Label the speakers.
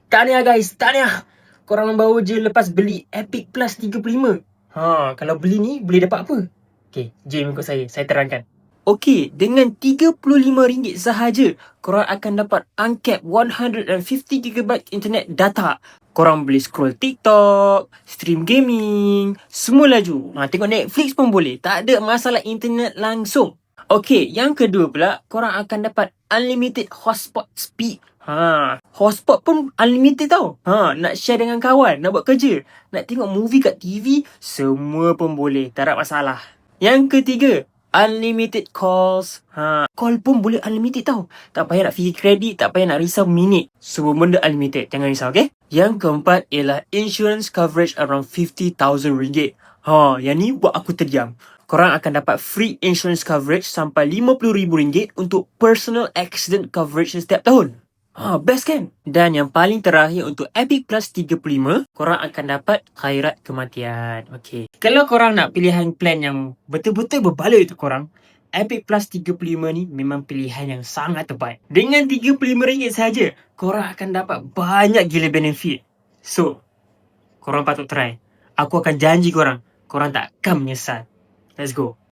Speaker 1: Tahniah guys, tahniah. Korang baru je lepas beli Epic Plus 35. Kalau beli ni boleh dapat apa? Okay, jom ikut saya terangkan. Okey, dengan RM35 sahaja, korang akan dapat uncapped 150GB internet data. Korang boleh scroll TikTok, stream gaming, semua laju. Tengok Netflix pun boleh. Tak ada masalah internet langsung. Okey, yang kedua pula, korang akan dapat unlimited hotspot speed. Hotspot pun unlimited tau. Nak share dengan kawan, nak buat kerja, nak tengok movie kat TV, semua pun boleh. Tak ada masalah. Yang ketiga, unlimited calls. Call pun boleh unlimited tau. Tak payah nak fikir kredit, tak payah nak risau minit. Semua benda unlimited. Jangan risau, okay? Yang keempat ialah insurance coverage around RM50,000. Yang ni buat aku terdiam. Korang akan dapat free insurance coverage sampai RM50,000 untuk personal accident coverage setiap tahun. Best kan? Dan yang paling terakhir untuk Epic Plus 35, korang akan dapat khairat kematian. Okay. Kalau korang nak pilihan plan yang betul-betul berbaloi untuk korang, Epic Plus 35 ni memang pilihan yang sangat tepat. Dengan RM35 saja, korang akan dapat banyak gila benefit. So, korang patut try. Aku akan janji korang tak akan menyesal. Let's go.